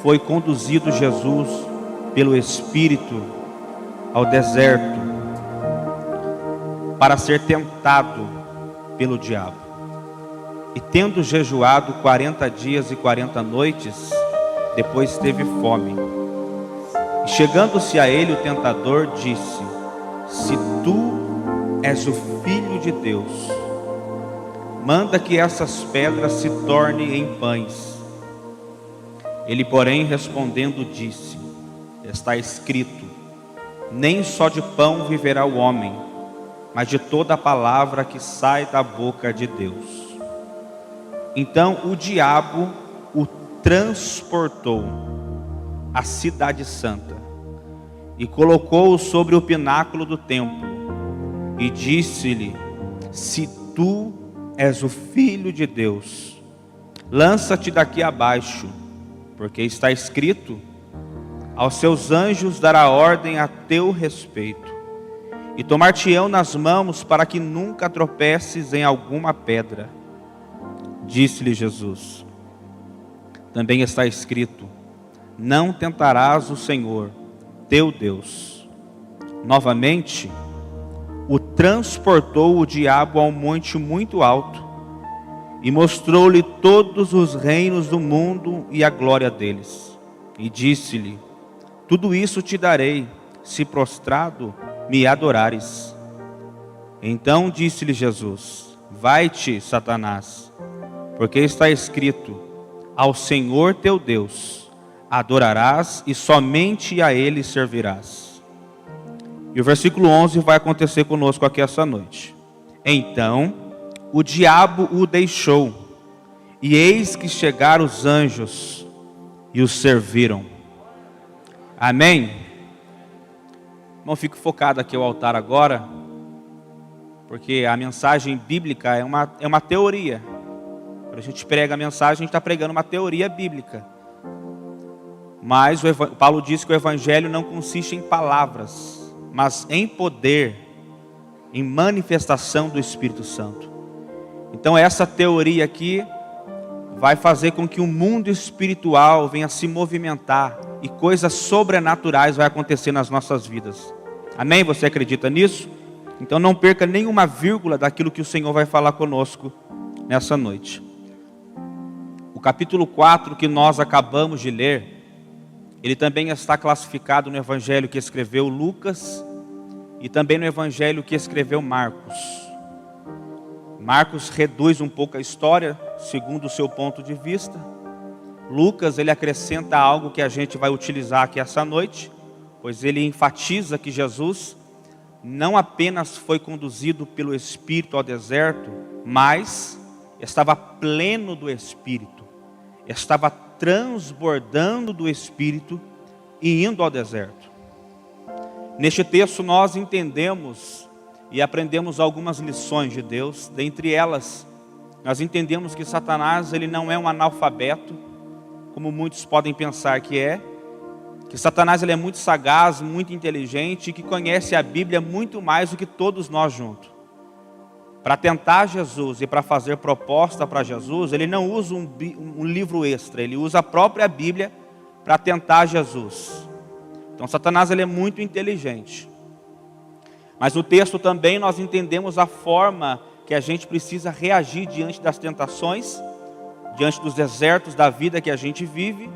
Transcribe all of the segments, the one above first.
foi conduzido Jesus pelo Espírito ao deserto para ser tentado pelo diabo. E tendo jejuado 40 dias e 40 noites, depois teve fome. E chegando-se a ele o tentador disse: se tu és o Filho de Deus, manda que essas pedras se tornem em pães. Ele, porém, respondendo, disse: está escrito, nem só de pão viverá o homem, mas de toda a palavra que sai da boca de Deus. Então o diabo o transportou à cidade santa e colocou-o sobre o pináculo do templo e disse-lhe: se tu és o Filho de Deus, lança-te daqui abaixo, porque está escrito, aos seus anjos dará ordem a teu respeito, e tomar-te-ão nas mãos para que nunca tropeces em alguma pedra. Disse-lhe Jesus: também está escrito, não tentarás o Senhor, teu Deus. Novamente, o transportou o diabo a um monte muito alto, e mostrou-lhe todos os reinos do mundo e a glória deles. E disse-lhe: tudo isso te darei, se prostrado me adorares. Então disse-lhe Jesus: vai-te, Satanás, porque está escrito, ao Senhor teu Deus adorarás e somente a Ele servirás. E o versículo 11 vai acontecer conosco aqui essa noite. Então o diabo o deixou, e eis que chegaram os anjos e o serviram. Amém? Irmão, fico focado aqui ao altar agora, porque a mensagem bíblica é uma teoria. Quando a gente prega a mensagem, a gente está pregando uma teoria bíblica. Mas Paulo diz que o evangelho não consiste em palavras, mas em poder, em manifestação do Espírito Santo. Então essa teoria aqui vai fazer com que o mundo espiritual venha se movimentar e coisas sobrenaturais vão acontecer nas nossas vidas. Amém? Você acredita nisso? Então não perca nenhuma vírgula daquilo que o Senhor vai falar conosco nessa noite. O capítulo 4 que nós acabamos de ler, ele também está classificado no evangelho que escreveu Lucas e também no evangelho que escreveu Marcos. Marcos reduz um pouco a história, segundo o seu ponto de vista. Lucas, ele acrescenta algo que a gente vai utilizar aqui essa noite, pois ele enfatiza que Jesus não apenas foi conduzido pelo Espírito ao deserto, mas estava pleno do Espírito, estava transbordando do Espírito e indo ao deserto. Neste texto nós entendemos e aprendemos algumas lições de Deus. Dentre elas, nós entendemos que Satanás, ele não é um analfabeto, como muitos podem pensar que é. Que Satanás, ele é muito sagaz, muito inteligente e que conhece a Bíblia muito mais do que todos nós juntos. Para tentar Jesus e para fazer proposta para Jesus, ele não usa um livro extra, ele usa a própria Bíblia para tentar Jesus. Então Satanás, ele é muito inteligente. Mas no texto também nós entendemos a forma que a gente precisa reagir diante das tentações, diante dos desertos da vida que a gente vive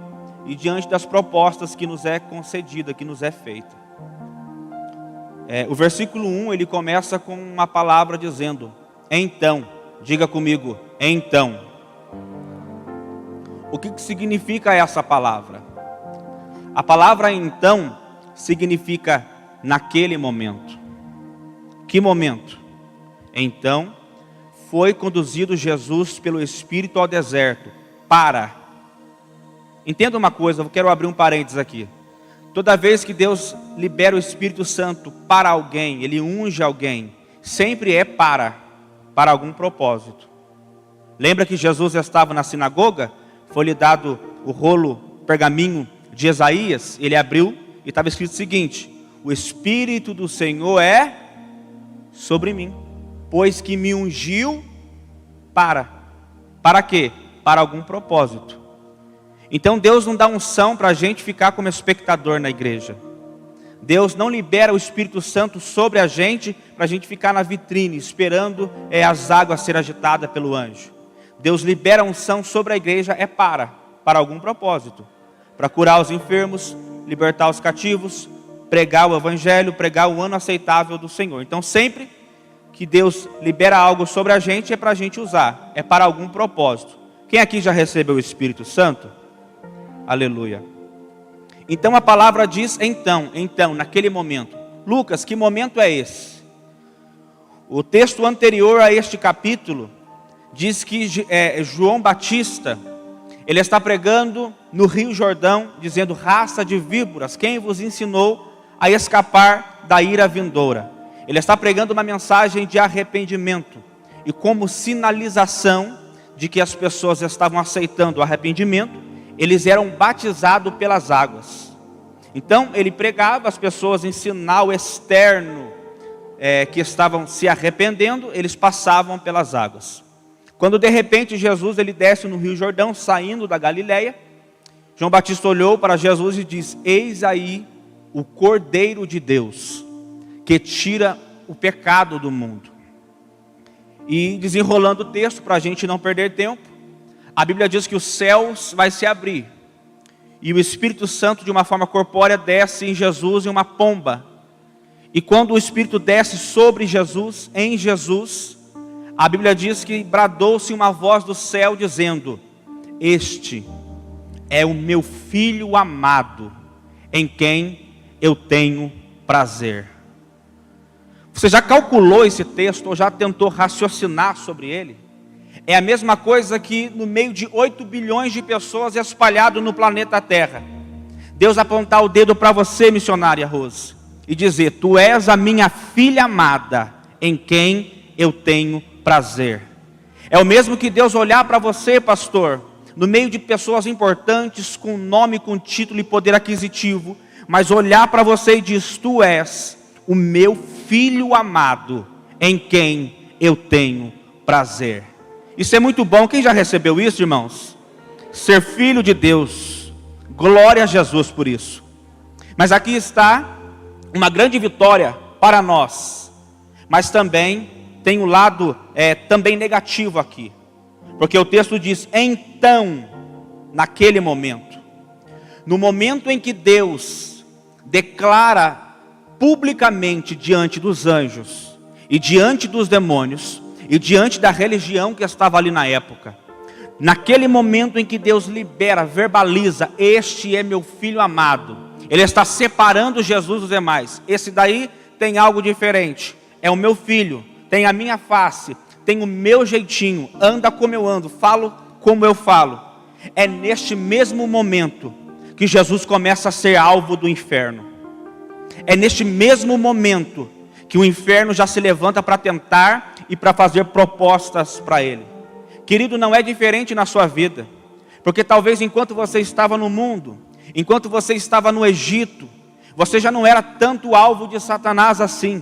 e diante das propostas que nos é concedida, que nos é feita. O versículo 1, ele começa com uma palavra dizendo, então, diga comigo, então. O que significa essa palavra? A palavra então significa naquele momento. Que momento? Então, foi conduzido Jesus pelo Espírito ao deserto para... Entenda uma coisa, eu quero abrir um parênteses aqui. Toda vez que Deus libera o Espírito Santo para alguém, Ele unge alguém, sempre é para algum propósito. Lembra que Jesus estava na sinagoga? Foi-lhe dado o rolo, pergaminho de Isaías, ele abriu e estava escrito o seguinte, o Espírito do Senhor é sobre mim, pois que me ungiu para quê? Para algum propósito. Então Deus não dá unção para a gente ficar como espectador na igreja. Deus não libera o Espírito Santo sobre a gente para a gente ficar na vitrine esperando as águas serem agitadas pelo anjo. Deus libera a unção sobre a igreja para algum propósito. Para curar os enfermos, libertar os cativos, pregar o evangelho, pregar o ano aceitável do Senhor. Então sempre que Deus libera algo sobre a gente é para a gente usar, é para algum propósito. Quem aqui já recebeu o Espírito Santo? Aleluia. Então a palavra diz então, naquele momento. Lucas, que momento é esse? O texto anterior a este capítulo diz que João Batista, ele está pregando no Rio Jordão, dizendo: raça de víboras, quem vos ensinou a escapar da ira vindoura? Ele está pregando uma mensagem de arrependimento, e como sinalização de que as pessoas estavam aceitando o arrependimento, eles eram batizados pelas águas. Então ele pregava, as pessoas em sinal externo que estavam se arrependendo, eles passavam pelas águas. Quando de repente Jesus ele desce no Rio Jordão, saindo da Galileia, João Batista olhou para Jesus e diz: eis aí o Cordeiro de Deus, que tira o pecado do mundo. E desenrolando o texto, para a gente não perder tempo, a Bíblia diz que os céus vai se abrir, e o Espírito Santo de uma forma corpórea desce em Jesus em uma pomba. E quando o Espírito desce sobre Jesus, em Jesus, a Bíblia diz que bradou-se uma voz do céu dizendo: este é o meu Filho amado, em quem eu tenho prazer. Você já calculou esse texto, ou já tentou raciocinar sobre ele? É a mesma coisa que no meio de 8 bilhões de pessoas espalhadas no planeta Terra, Deus apontar o dedo para você, missionária Rose, e dizer: tu és a minha filha amada, em quem eu tenho prazer. É o mesmo que Deus olhar para você, pastor, no meio de pessoas importantes, com nome, com título e poder aquisitivo, mas olhar para você e diz: tu és o meu filho amado, em quem eu tenho prazer. Isso é muito bom. Quem já recebeu isso, irmãos? Ser filho de Deus. Glória a Jesus por isso. Mas aqui está uma grande vitória para nós. Mas também tem um lado também negativo aqui. Porque o texto diz: então, naquele momento. No momento em que Deus declara publicamente diante dos anjos e diante dos demônios e diante da religião que estava ali na época, naquele momento em que Deus libera, verbaliza: este é meu filho amado, ele está separando Jesus dos demais. Esse daí tem algo diferente, é o meu filho, tem a minha face, tem o meu jeitinho, anda como eu ando, falo como eu falo. É neste mesmo momento que Jesus começa a ser alvo do inferno. É neste mesmo momento que o inferno já se levanta para tentar e para fazer propostas para ele. Querido, não é diferente na sua vida, porque talvez enquanto você estava no mundo, enquanto você estava no Egito, você já não era tanto alvo de Satanás assim.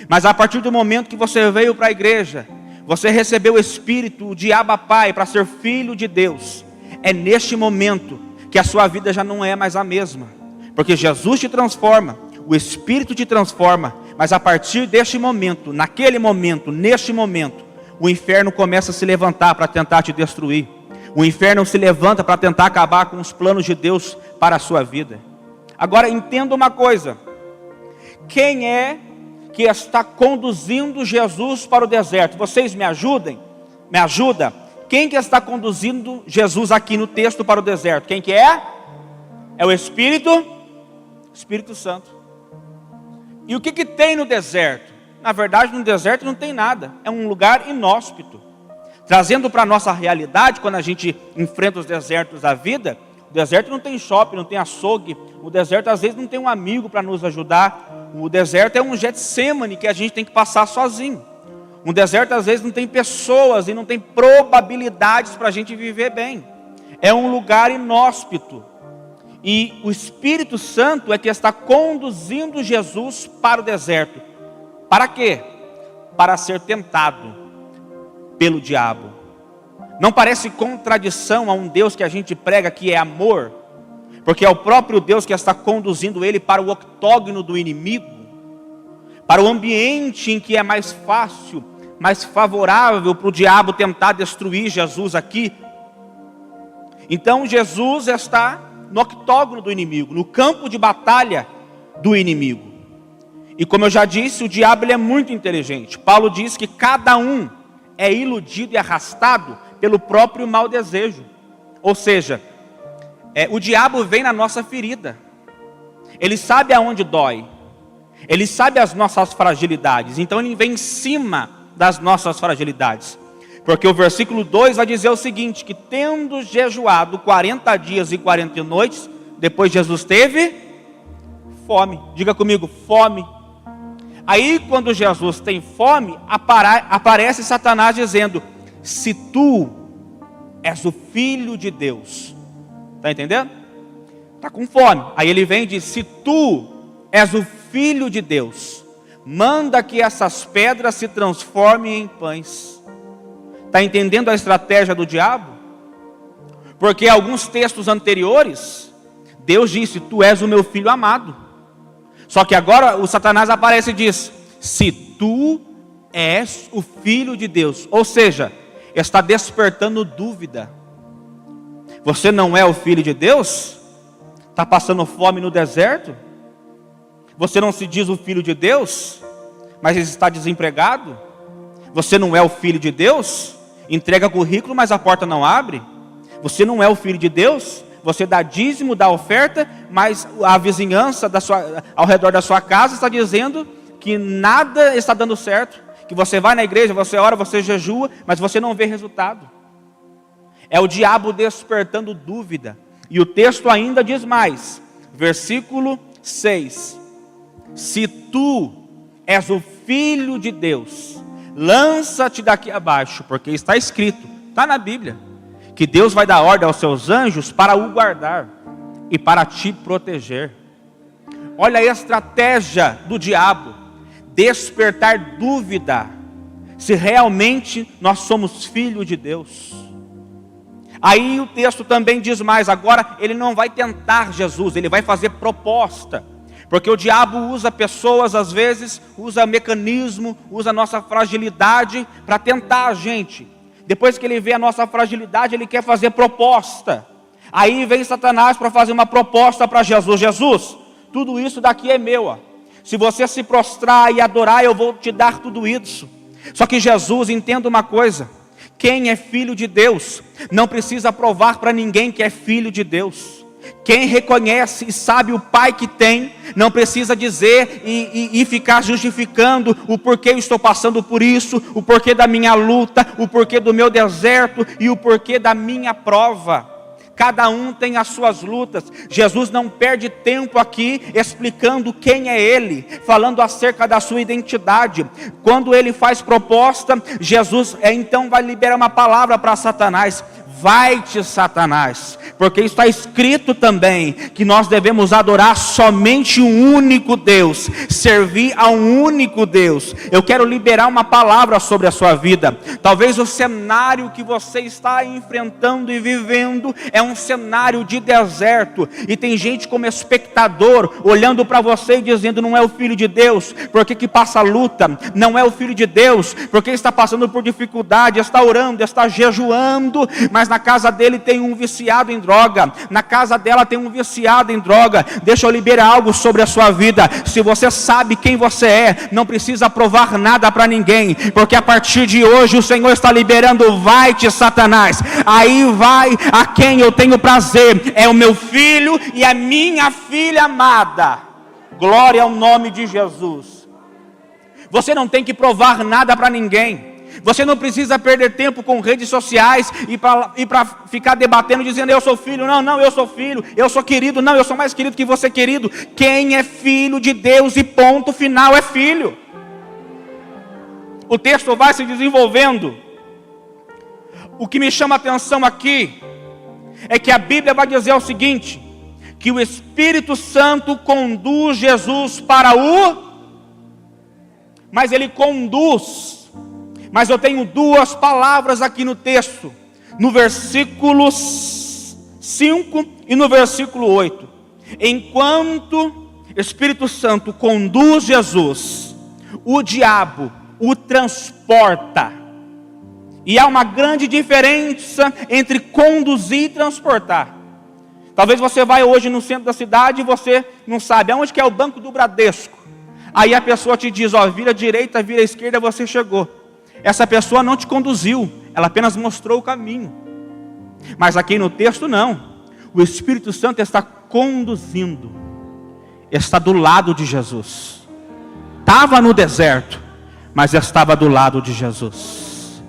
Mas a partir do momento que você veio para a igreja, você recebeu o Espírito de Abba Pai para ser filho de Deus. É neste momento que a sua vida já não é mais a mesma, porque Jesus te transforma, o Espírito te transforma. Mas a partir deste momento, naquele momento, neste momento, o inferno começa a se levantar para tentar te destruir. O inferno se levanta para tentar acabar com os planos de Deus para a sua vida. Agora entenda uma coisa: quem é que está conduzindo Jesus para o deserto? Vocês me ajudem? Me ajuda? Quem que está conduzindo Jesus aqui no texto para o deserto? Quem que é? É o Espírito Santo. E o que tem no deserto? Na verdade, no deserto não tem nada. É um lugar inóspito. Trazendo para a nossa realidade, quando a gente enfrenta os desertos da vida, o deserto não tem shopping, não tem açougue. O deserto às vezes não tem um amigo para nos ajudar. O deserto é um Getsemane que a gente tem que passar sozinho. Um deserto às vezes não tem pessoas e não tem probabilidades para a gente viver bem. É um lugar inóspito. E o Espírito Santo é que está conduzindo Jesus para o deserto. Para quê? Para ser tentado pelo diabo. Não parece contradição a um Deus que a gente prega que é amor? Porque é o próprio Deus que está conduzindo ele para o octógono do inimigo, para o ambiente em que é mais fácil, mais favorável para o diabo tentar destruir Jesus aqui. Então Jesus está no octógono do inimigo, no campo de batalha do inimigo. E como eu já disse, o diabo ele é muito inteligente. Paulo diz que cada um é iludido e arrastado pelo próprio mau desejo. Ou seja, o diabo vem na nossa ferida. Ele sabe aonde dói. Ele sabe as nossas fragilidades. Então ele vem em cima das nossas fragilidades. Porque o versículo 2 vai dizer o seguinte, que tendo jejuado 40 dias e 40 noites, depois Jesus teve fome. Diga comigo, fome. Aí quando Jesus tem fome, aparece Satanás dizendo, se tu és o Filho de Deus. Está entendendo? Está com fome. Aí ele vem e diz, se tu és o Filho de Deus, manda que essas pedras se transformem em pães. Está entendendo a estratégia do diabo? Porque alguns textos anteriores, Deus disse, tu és o meu filho amado. Só que agora o Satanás aparece e diz, se tu és o Filho de Deus. Ou seja, está despertando dúvida. Você não é o Filho de Deus? Está passando fome no deserto? Você não se diz o Filho de Deus, mas está desempregado? Você não é o Filho de Deus? Entrega currículo, mas a porta não abre? Você não é o Filho de Deus? Você dá dízimo, dá oferta, mas a vizinhança ao redor da sua casa está dizendo que nada está dando certo. Que você vai na igreja, você ora, você jejua, mas você não vê resultado. É o diabo despertando dúvida. E o texto ainda diz mais. Versículo 6. Se tu és o Filho de Deus, lança-te daqui abaixo, porque está escrito, está na Bíblia, que Deus vai dar ordem aos seus anjos para o guardar e para te proteger. Olha a estratégia do diabo, despertar dúvida, se realmente nós somos filhos de Deus. Aí o texto também diz mais, agora ele não vai tentar Jesus, ele vai fazer proposta. Porque o diabo usa pessoas, às vezes, usa mecanismo, usa a nossa fragilidade para tentar a gente. Depois que ele vê a nossa fragilidade, ele quer fazer proposta. Aí vem Satanás para fazer uma proposta para Jesus. Jesus, tudo isso daqui é meu. Ó. Se você se prostrar e adorar, eu vou te dar tudo isso. Só que Jesus, entenda uma coisa. Quem é filho de Deus, não precisa provar para ninguém que é filho de Deus. Quem reconhece e sabe o Pai que tem, não precisa dizer e ficar justificando o porquê eu estou passando por isso, o porquê da minha luta, o porquê do meu deserto e o porquê da minha prova. Cada um tem as suas lutas. Jesus não perde tempo aqui explicando quem é Ele, falando acerca da sua identidade. Quando Ele faz proposta, Jesus então vai liberar uma palavra para Satanás. Vai-te, Satanás, porque está escrito também que nós devemos adorar somente um único Deus, servir a um único Deus. Eu quero liberar uma palavra sobre a sua vida. Talvez o cenário que você está enfrentando e vivendo é um cenário de deserto, e tem gente como espectador, olhando para você e dizendo, não é o Filho de Deus, porque que passa luta, não é o Filho de Deus, porque está passando por dificuldade, está orando, está jejuando, mas na casa dele tem um viciado em droga, na casa dela tem um viciado em droga. Deixa eu liberar algo sobre a sua vida. Se você sabe quem você é, não precisa provar nada para ninguém, porque a partir de hoje o Senhor está liberando, vai-te, Satanás, aí vai a quem eu tenho prazer, é o meu filho e a minha filha amada. Glória ao nome de Jesus. Você não tem que provar nada para ninguém. Você não precisa perder tempo com redes sociais e para ficar debatendo, dizendo eu sou filho, não, eu sou filho, eu sou querido, não, eu sou mais querido que você querido. Quem é filho de Deus e ponto final é filho. O texto vai se desenvolvendo. O que me chama a atenção aqui é que a Bíblia vai dizer o seguinte, que o Espírito Santo conduz Jesus para mas ele conduz. Mas eu tenho duas palavras aqui no texto. no versículo 5 e no versículo 8. Enquanto Espírito Santo conduz Jesus, o diabo o transporta. E há uma grande diferença entre conduzir e transportar. Talvez você vai hoje no centro da cidade e você não sabe aonde que é o banco do Bradesco. Aí a pessoa te diz, ó, vira à direita, vira à esquerda, você chegou. Essa pessoa não te conduziu, ela apenas mostrou o caminho. Mas aqui no texto não. O Espírito Santo está conduzindo. Está do lado de Jesus. Estava no deserto, mas estava do lado de Jesus.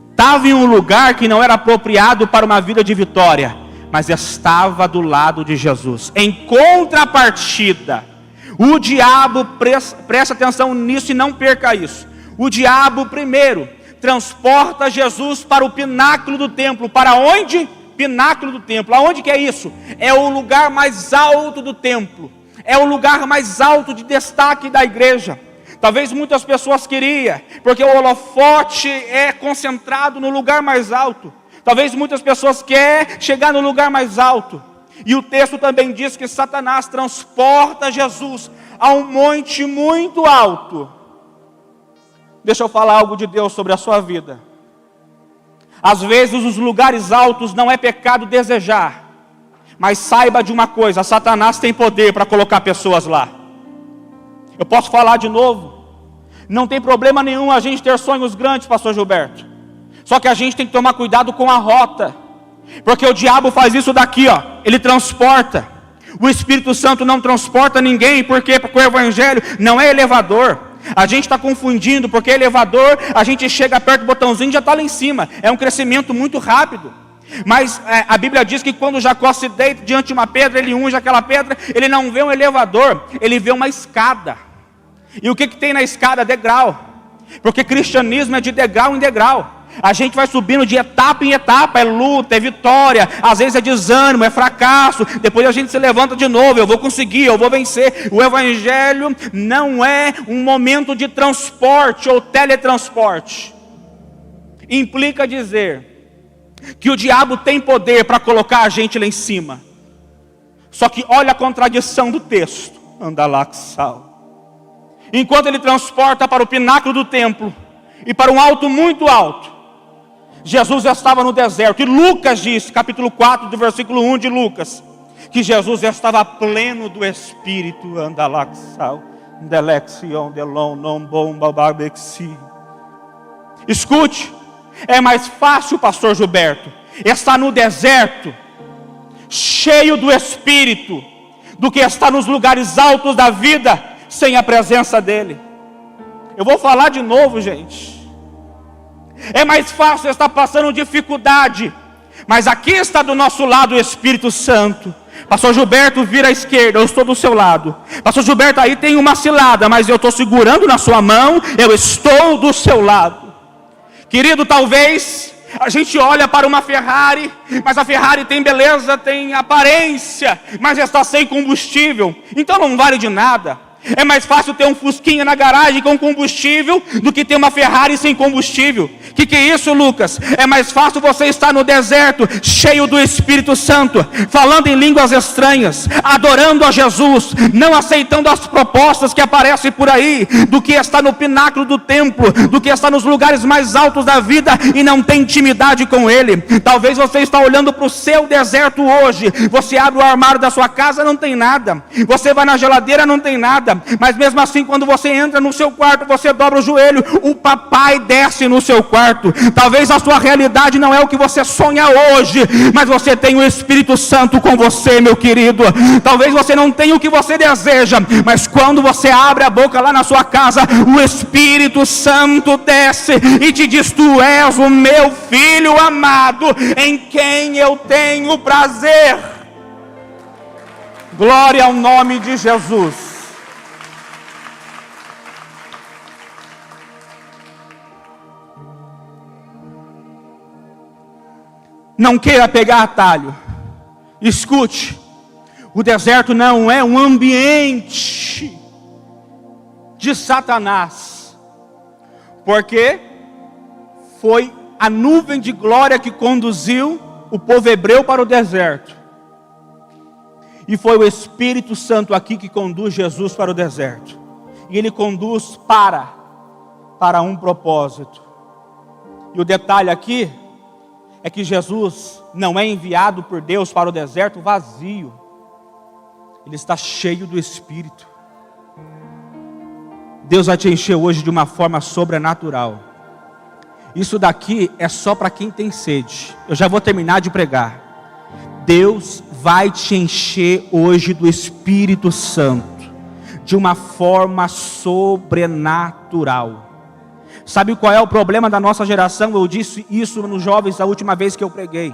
Estava em um lugar que não era apropriado para uma vida de vitória, mas estava do lado de Jesus. Em contrapartida, o diabo, presta atenção nisso e não perca isso. O diabo primeiro transporta Jesus para o pináculo do templo. Para onde? Pináculo do templo. Aonde que é isso? É o lugar mais alto do templo. É o lugar mais alto de destaque da igreja. Talvez muitas pessoas queriam, porque o holofote é concentrado no lugar mais alto. Talvez muitas pessoas querem chegar no lugar mais alto. E o texto também diz que Satanás transporta Jesus a um monte muito alto. Deixa eu falar algo de Deus sobre a sua vida. Às vezes os lugares altos não é pecado desejar. Mas saiba de uma coisa, Satanás tem poder para colocar pessoas lá. Eu posso falar de novo? Não tem problema nenhum a gente ter sonhos grandes, pastor Gilberto. Só que a gente tem que tomar cuidado com a rota. Porque o diabo faz isso daqui, ó. Ele transporta. O Espírito Santo não transporta ninguém. Por quê? Porque o Evangelho não é elevador. A gente está confundindo, porque elevador, a gente chega perto do botãozinho e já está lá em cima. É um crescimento muito rápido. Mas a Bíblia diz que quando Jacó se deita diante de uma pedra, ele unge aquela pedra, ele não vê um elevador, ele vê uma escada. E o que tem na escada? Degrau. Porque cristianismo é de degrau em degrau. A gente vai subindo de etapa em etapa, é luta, é vitória, às vezes é desânimo, é fracasso, depois a gente se levanta de novo, eu vou conseguir, eu vou vencer. O Evangelho não é um momento de transporte ou teletransporte. Implica dizer que o diabo tem poder para colocar a gente lá em cima. Só que olha a contradição do texto. Andalaxal. Enquanto ele transporta para o pináculo do templo e para um alto muito alto, Jesus já estava no deserto. E Lucas diz, capítulo 4, do versículo 1 de Lucas, que Jesus já estava pleno do Espírito. Andalaxal. Delexion delon non bom bababexi. Escute. É mais fácil, pastor Gilberto, estar no deserto, cheio do Espírito, do que estar nos lugares altos da vida, sem a presença dEle. Eu vou falar de novo, gente. É mais fácil estar passando dificuldade, mas aqui está do nosso lado o Espírito Santo. Pastor Gilberto, vira à esquerda, eu estou do seu lado. Pastor Gilberto, aí tem uma cilada, mas eu estou segurando na sua mão, eu estou do seu lado. Querido, talvez a gente olha para uma Ferrari, mas a Ferrari tem beleza, tem aparência, mas está sem combustível, então não vale de nada. É mais fácil ter um Fusquinha na garagem com combustível do que ter uma Ferrari sem combustível. Que é isso, Lucas? É mais fácil você estar no deserto, cheio do Espírito Santo, falando em línguas estranhas, adorando a Jesus, não aceitando as propostas que aparecem por aí, do que estar no pináculo do templo, do que estar nos lugares mais altos da vida e não tem intimidade com Ele. Talvez você está olhando para o seu deserto hoje. Você abre o armário da sua casa, não tem nada. Você vai na geladeira, não tem nada. Mas mesmo assim, quando você entra no seu quarto, você dobra o joelho, o papai desce no seu quarto. Talvez a sua realidade não é o que você sonha hoje, mas você tem o Espírito Santo com você, meu querido. Talvez você não tenha o que você deseja, mas quando você abre a boca lá na sua casa, o Espírito Santo desce e te diz: tu és o meu filho amado, em quem eu tenho prazer. Glória ao nome de Jesus. Não queira pegar atalho. Escute, o deserto não é um ambiente de Satanás, porque foi a nuvem de glória que conduziu o povo hebreu para o deserto. E foi o Espírito Santo aqui que conduz Jesus para o deserto. E ele conduz para um propósito. E o detalhe aqui é que Jesus não é enviado por Deus para o deserto vazio. Ele está cheio do Espírito. Deus vai te encher hoje de uma forma sobrenatural. Isso daqui é só para quem tem sede. Eu já vou terminar de pregar. Deus vai te encher hoje do Espírito Santo, de uma forma sobrenatural. Sabe qual é o problema da nossa geração? Eu disse isso nos jovens a última vez que eu preguei.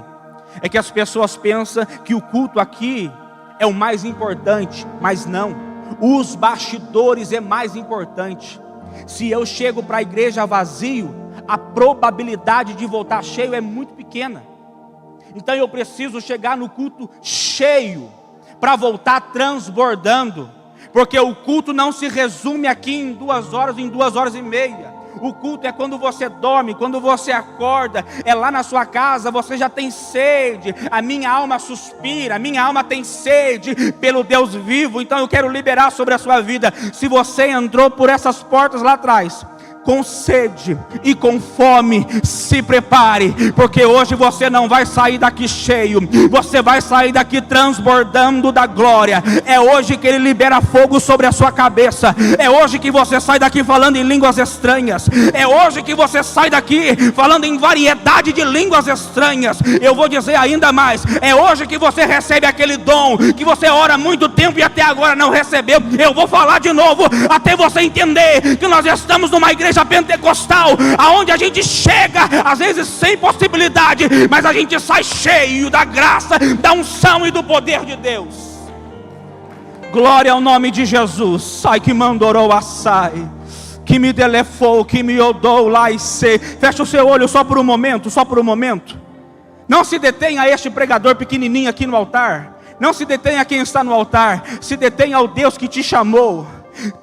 É que as pessoas pensam que o culto aqui é o mais importante, mas não. Os bastidores é mais importante. Se eu chego para a igreja vazio, a probabilidade de voltar cheio é muito pequena. Então eu preciso chegar no culto cheio, para voltar transbordando. Porque o culto não se resume aqui em 2 horas, em 2 horas e meia. O culto é quando você dorme, quando você acorda, é lá na sua casa, você já tem sede. A minha alma suspira, a minha alma tem sede pelo Deus vivo. Então eu quero liberar sobre a sua vida. Se você entrou por essas portas lá atrás, com sede e com fome, se prepare, porque hoje você não vai sair daqui cheio, você vai sair daqui transbordando da glória. É hoje que Ele libera fogo sobre a sua cabeça, é hoje que você sai daqui falando em línguas estranhas, é hoje que você sai daqui falando em variedade de línguas estranhas. Eu vou dizer ainda mais, é hoje que você recebe aquele dom que você ora há muito tempo e até agora não recebeu. Eu vou falar de novo, até você entender que nós estamos numa igreja pentecostal, aonde a gente chega às vezes sem possibilidade, mas a gente sai cheio da graça, da unção e do poder de Deus. Glória ao nome de Jesus. Sai que mandorou assai, que me delefou, que me odou lá e sei. Fecha o seu olho só por um momento, só por um momento. Não se detenha a este pregador pequenininho aqui no altar, não se detenha a quem está no altar, se detenha ao Deus que te chamou.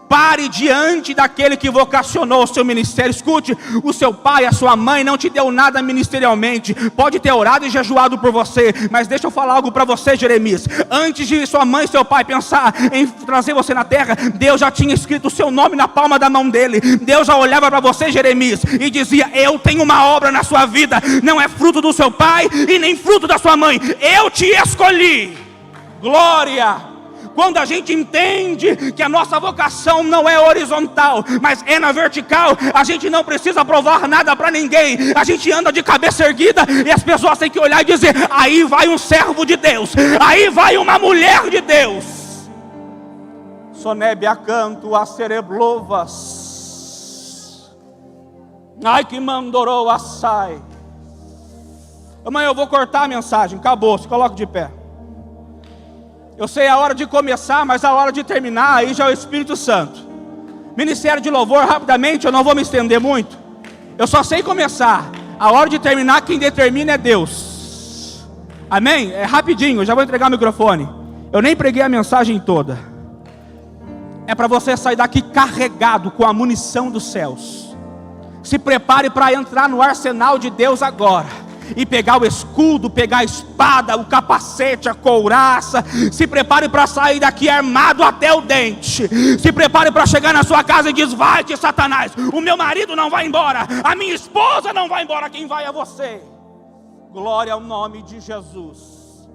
Pare diante daquele que vocacionou o seu ministério. Escute, o seu pai, a sua mãe não te deu nada ministerialmente. Pode ter orado e jejuado por você, mas deixa eu falar algo para você, Jeremias. Antes de sua mãe e seu pai pensar em trazer você na terra, Deus já tinha escrito o seu nome na palma da mão dele. Deus já olhava para você, Jeremias, e dizia: eu tenho uma obra na sua vida. Não é fruto do seu pai e nem fruto da sua mãe. Eu te escolhi. Glória! Quando a gente entende que a nossa vocação não é horizontal, mas é na vertical, a gente não precisa provar nada para ninguém. A gente anda de cabeça erguida e as pessoas têm que olhar e dizer: aí vai um servo de Deus, aí vai uma mulher de Deus. Sonebe a canto a cereblovas, ai que mandorou assai. Amanhã eu vou cortar a mensagem, acabou, se coloca de pé. Eu sei a hora de começar, mas a hora de terminar, aí já é o Espírito Santo. Ministério de louvor, rapidamente, eu não vou me estender muito. Eu só sei começar. A hora de terminar, quem determina é Deus. Amém? É rapidinho, eu já vou entregar o microfone. Eu nem preguei a mensagem toda. É para você sair daqui carregado com a munição dos céus. Se prepare para entrar no arsenal de Deus agora. E pegar o escudo, pegar a espada, o capacete, a couraça. Se prepare para sair daqui armado até o dente. Se prepare para chegar na sua casa e diz: vai-te, Satanás, o meu marido não vai embora, a minha esposa não vai embora, quem vai é você. Glória ao nome de Jesus.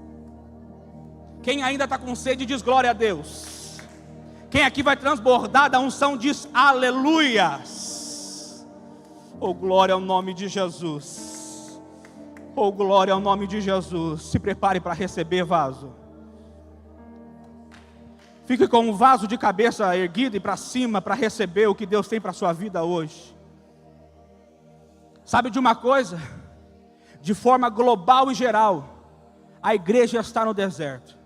Quem ainda está com sede diz glória a Deus. Quem aqui vai transbordar da unção diz aleluias. Oh, glória ao nome de Jesus. Oh, glória ao nome de Jesus. Se prepare para receber, vaso. Fique com o vaso de cabeça erguida e para cima para receber o que Deus tem para a sua vida hoje. Sabe de uma coisa? De forma global e geral, a igreja está no deserto.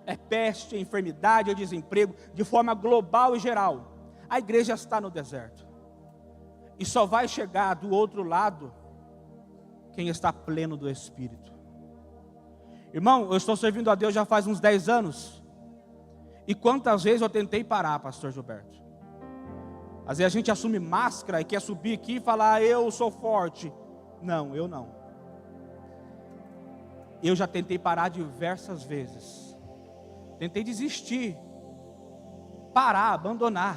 É peste, é enfermidade, é desemprego. De forma global e geral, a igreja está no deserto. E só vai chegar do outro lado quem está pleno do Espírito. Irmão, eu estou servindo a Deus já faz uns 10 anos. E quantas vezes eu tentei parar, pastor Gilberto? Às vezes a gente assume máscara e quer subir aqui e falar: eu sou forte. Não, eu não. Eu já tentei parar diversas vezes. Tentei desistir, parar, abandonar.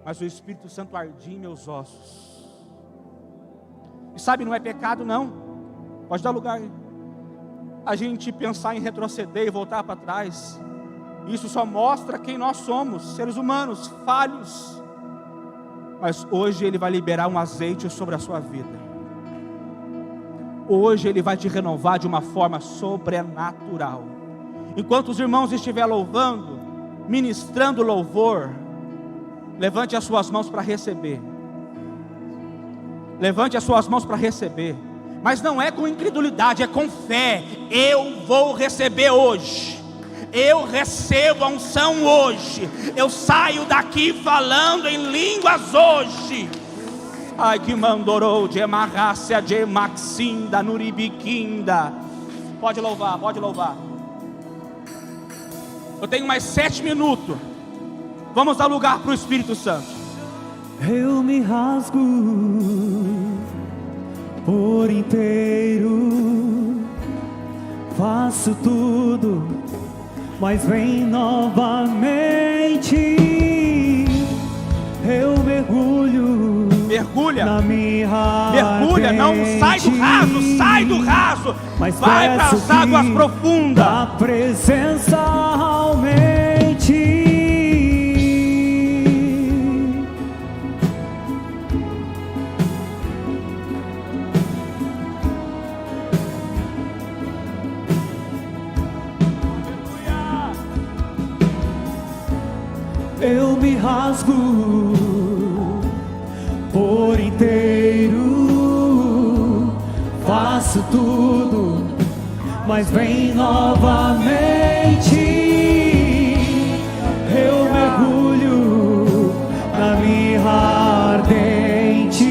Mas o Espírito Santo ardia em meus ossos. E sabe, não é pecado não. Pode dar lugar a gente pensar em retroceder e voltar para trás. Isso só mostra quem nós somos, seres humanos, falhos. Mas hoje Ele vai liberar um azeite sobre a sua vida. Hoje Ele vai te renovar de uma forma sobrenatural. Enquanto os irmãos estiverem louvando, ministrando louvor, levante as suas mãos para receber. Levante as suas mãos para receber. Mas não é com incredulidade, é com fé. Eu vou receber hoje. Eu recebo a unção hoje. Eu saio daqui falando em línguas hoje. Ai que mandorou de emarrácia de maxinda nuribiquinda. Pode louvar, pode louvar. Eu tenho mais 7 minutos. Vamos dar lugar para o Espírito Santo. Eu me rasgo por inteiro, faço tudo, mas vem novamente. Eu mergulho, mergulha, na minha mergulha, não sai do raso, sai do raso, mas vai para as águas profundas. A presença aumente. Eu me rasgo por inteiro, faço tudo, mas vem novamente. Eu mergulho na mirra ardente,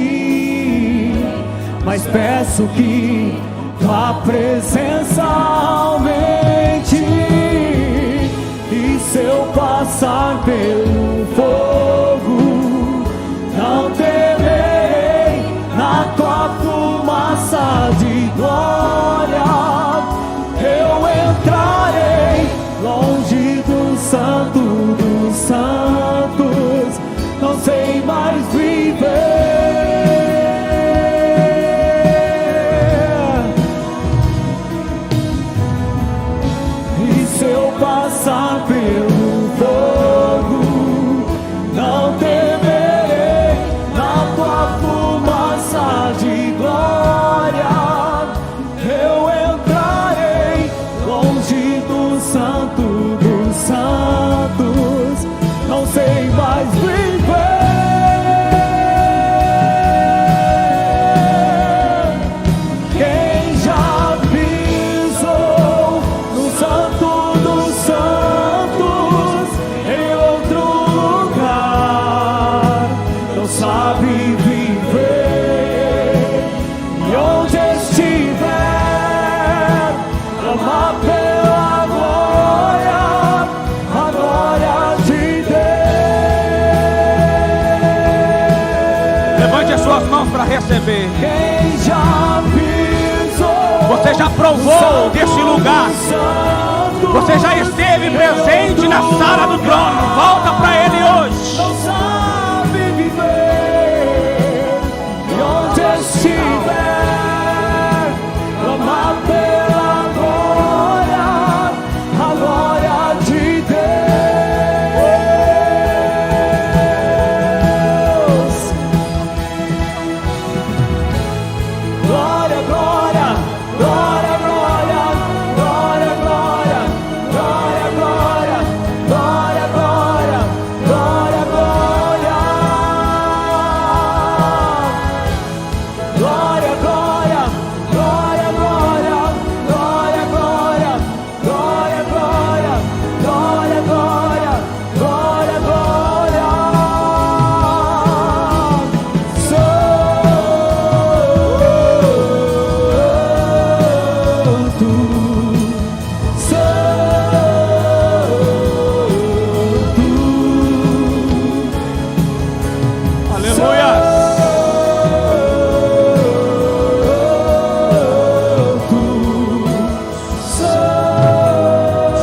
mas peço que tua presença aumente. E se eu passar pelo fogo, não temerei, na tua fumaça de glória eu entrarei, longe do santo dos santos, não sei mais viver. E se eu passar pelo fogo, não temerei, na tua fumaça de glória eu entrarei, longe do santo dos santos, não sei mais viver. Quem já pisou no santo dos santos, em outro lugar, não sabe viver. E onde estiver, clamar pela glória, a glória de Deus. Levante as suas mãos para receber. Quem já pisou, você já provou desse lugar, você já esteve presente na sala do trono. Volta para Ele hoje. não sabe viver. E onde estiver, clamar pela glória, a glória de Deus. Glória, glória, glória, glória, glória, glória, glória, glória, glória, glória, glória, glória.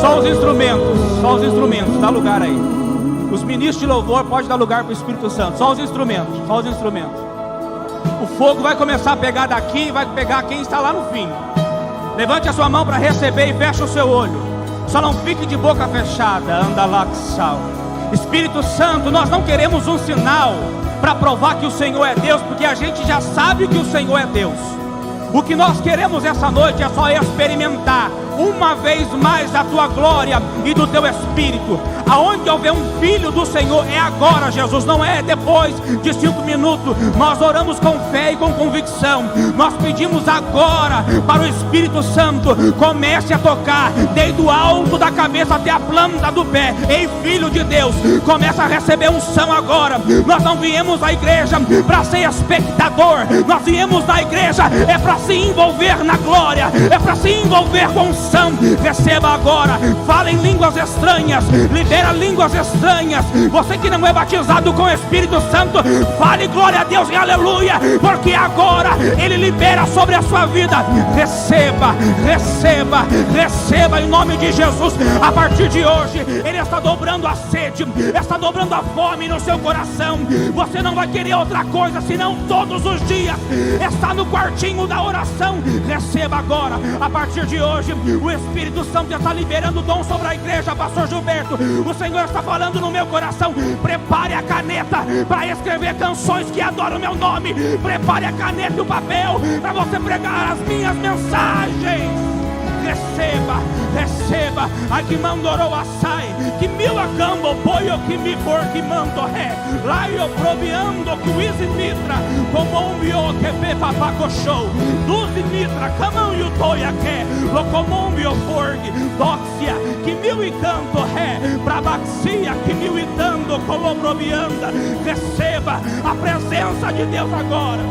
Só os instrumentos, dá lugar aí. Os ministros de louvor podem dar lugar para o Espírito Santo. Só os instrumentos. O fogo vai começar a pegar daqui e vai pegar quem está lá no fim. Levante a sua mão para receber e feche o seu olho. Só não fique de boca fechada. Anda lá, sal. Espírito Santo, nós não queremos um sinal para provar que o Senhor é Deus, porque a gente já sabe que o Senhor é Deus. O que nós queremos essa noite é só experimentar uma vez mais da tua glória e do teu Espírito. Aonde houver um filho do Senhor, é agora, Jesus, não é depois de 5 minutos. Nós oramos com fé e com convicção. Nós pedimos agora para o Espírito Santo comece a tocar desde o alto da cabeça até a planta do pé. Ei, filho de Deus, começa a receber unção agora. Nós não viemos à igreja para ser espectador. Nós viemos na igreja é para se envolver na glória, é para se envolver com unção. Receba agora, fala em línguas estranhas, libera línguas estranhas. Você que não é batizado com o Espírito Santo, fale glória a Deus e aleluia, porque agora Ele libera sobre a sua vida. Receba em nome de Jesus. A partir de hoje Ele está dobrando a sede, está dobrando a fome no seu coração. Você não vai querer outra coisa senão todos os dias está no quartinho da oração. Receba agora, a partir de hoje o Espírito Santo está liberando dom sobre a igreja. Pastor Gilberto, o Senhor está falando no meu coração. Prepare a caneta para escrever canções que adoram o meu nome. Prepare a caneta e o papel para você pregar as minhas mensagens. Receba, ai que mandorou assai, que mil acambo, poio que me for que mando ré, lá eu proviando que o easy mitra, como um bio que pe papaco show, duzi mitra, camão e o toia que, locomum bio forg, doxia, que mil e canto ré, pra baxia, que mil e dando como provianda. Receba a presença de Deus agora.